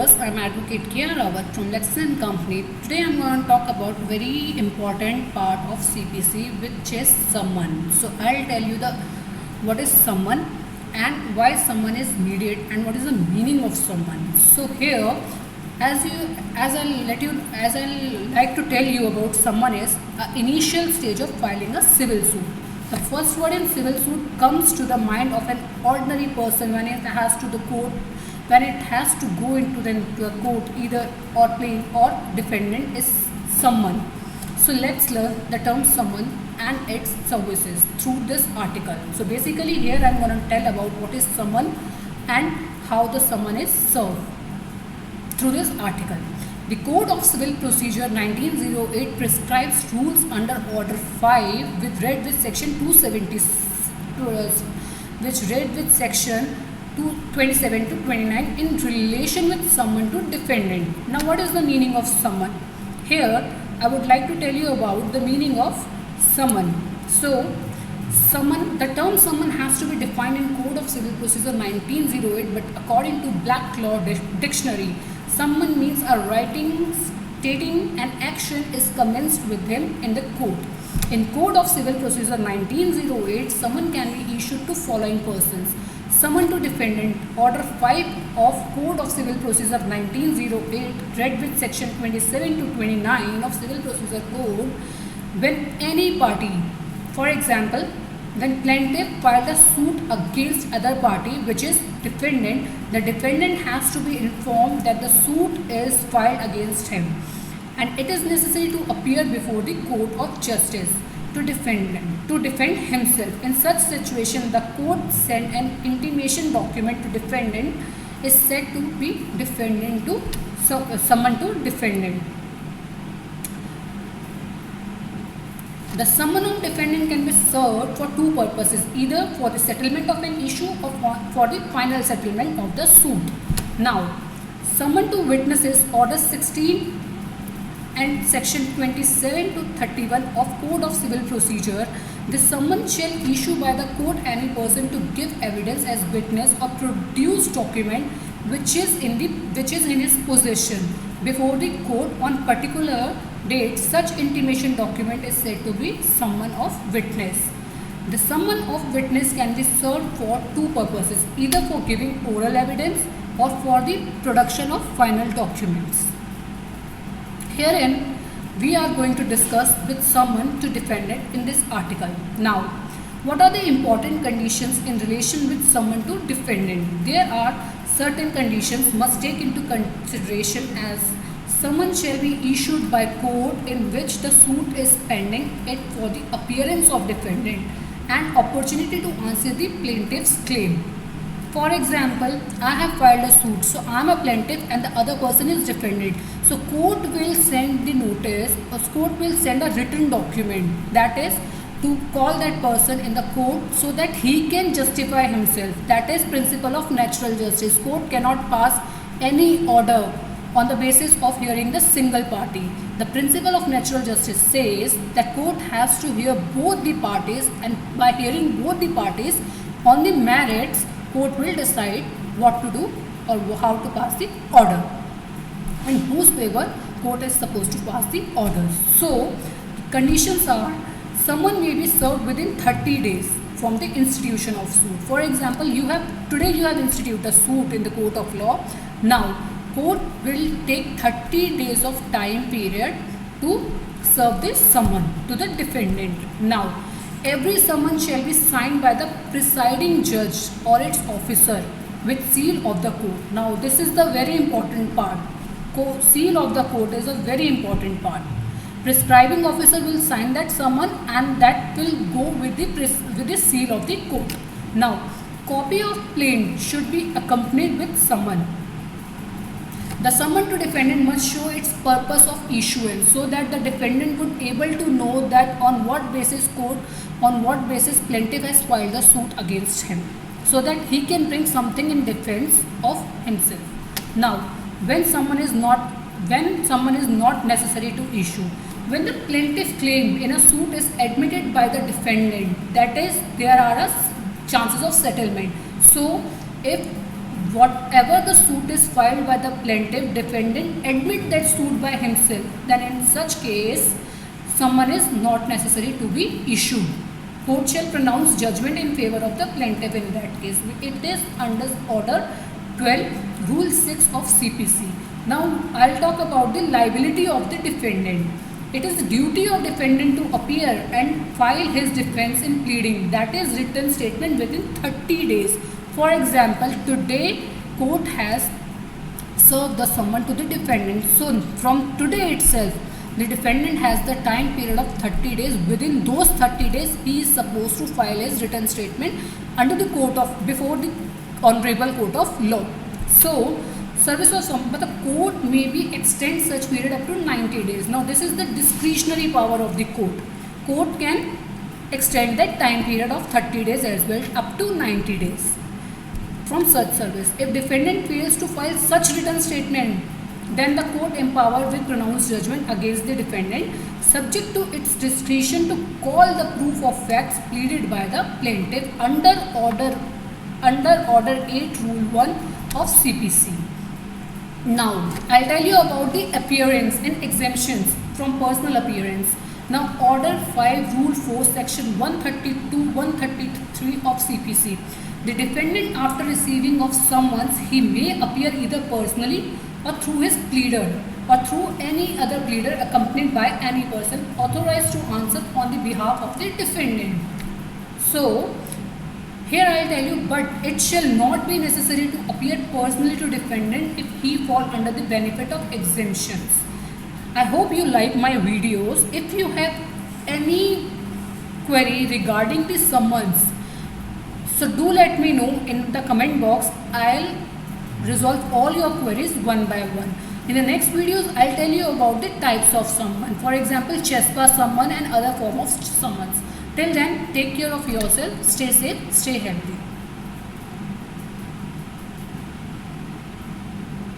viewers, I'm Advocate Kia Rawat from Lexan Company. Today I'm going to talk about very important part of CPC, which is summon. So I'll tell you the what is summon and why summon is needed and what is the meaning of summon. So here, as I'll like to tell you about summon is an initial stage of filing a civil suit. The first word in civil suit comes to the mind of an ordinary person when it has to the court, when it has to go into a court, either or plaintiff or defendant is summon. So let's learn the term summon and its services through this article. So basically here I'm going to tell about what is summon and how the summon is served through this article. The Code of Civil Procedure 1908 prescribes rules under Order 5 with Section 270, which read with Section 227 to 29 in relation with summon to defendant. Now what is the meaning of summon? Here I would like to tell you about the meaning of summon. So summon, the term summon has to be defined in Code of Civil Procedure 1908, but according to Black Law Dictionary, summon means a writing stating an action is commenced with him in the court. In Code of Civil Procedure 1908, summon can be issued to following persons. Summon to defendant. Order 5 of Code of Civil Procedure 1908 read with Section 27 to 29 of Civil Procedure Code, when any party, for example, when plaintiff filed a suit against other party, which is defendant, the defendant has to be informed that the suit is filed against him and it is necessary to appear before the court of justice to defend himself. In such situation, the court send an intimation document to defendant is said to be summon to defendant. The summon of defendant can be served for two purposes, either for the settlement of an issue or for the final settlement of the suit. Now, summon to witnesses, Order 16 and Section 27 to 31 of Code of Civil Procedure, the summon shall issue by the court any person to give evidence as witness or produce document which is in his possession before the court on particular date. Such intimation document is said to be summon of witness. The summon of witness can be served for two purposes, either for giving oral evidence or for the production of final documents. Herein, we are going to discuss with summon to defendant in this article. Now, what are the important conditions in relation with summon to defendant? There are certain conditions must take into consideration as summon shall be issued by court in which the suit is pending it for the appearance of defendant and opportunity to answer the plaintiff's claim. For example, I have filed a suit, so I am a plaintiff and the other person is defendant. So court will send the notice, or court will send a written document, that is to call that person in the court so that he can justify himself. That is principle of natural justice. Court cannot pass any order on the basis of hearing the single party. The principle of natural justice says that court has to hear both the parties, and by hearing both the parties on the merits, court will decide what to do or how to pass the order, in whose favor court is supposed to pass the orders. So conditions are, someone may be served within 30 days from the institution of suit. For example, today you have instituted a suit in the court of law. Now court will take 30 days of time period to serve this summon to the defendant. Now, every summon shall be signed by the presiding judge or its officer with seal of the court. Now, this is the very important part. Seal of the court is a very important part. Prescribing officer will sign that summon and that will go with the seal of the court. Now, copy of plaint should be accompanied with summon. The summon to defendant must show its purpose of issuance so that the defendant would able to know that on what basis plaintiff has filed the suit against him, so that he can bring something in defense of himself. Now, when summon is not necessary to issue, when the plaintiff claim in a suit is admitted by the defendant, that is, there are chances of settlement. So, if whatever the suit is filed by the plaintiff, defendant admit that suit by himself, then in such case summon is not necessary to be issued. Court shall pronounce judgment in favor of the plaintiff in that case. It is under order 12, rule 6 of CPC. Now I'll talk about the liability of the defendant. It is the duty of defendant to appear and file his defense in pleading, that is written statement, within 30 days. For example, today court has served the summon to the defendant. So from today itself, the defendant has the time period of 30 days. Within those 30 days, he is supposed to file his written statement under the court of, before the honorable court of law. So service of summon, but the court may be extend such period up to 90 days. Now this is the discretionary power of the court. Court can extend that time period of 30 days as well up to 90 days from such service. If defendant fails to file such written statement, then the court empowered will pronounce judgment against the defendant, subject to its discretion to call the proof of facts pleaded by the plaintiff under order 8 rule 1 of CPC. Now I'll tell you about the appearance and exemptions from personal appearance. Now order 5 rule 4 section 132 133 of CPC. The defendant, after receiving of summons, he may appear either personally or through his pleader or through any other pleader accompanied by any person authorized to answer on the behalf of the defendant. So here I will tell you, but it shall not be necessary to appear personally to defendant if he fall under the benefit of exemptions. I hope you like my videos. If you have any query regarding the summons, so do let me know in the comment box. I'll resolve all your queries one by one. In the next videos, I'll tell you about the types of summon. For example, CHESPA summon and other form of summons. Till then, take care of yourself, stay safe, stay healthy.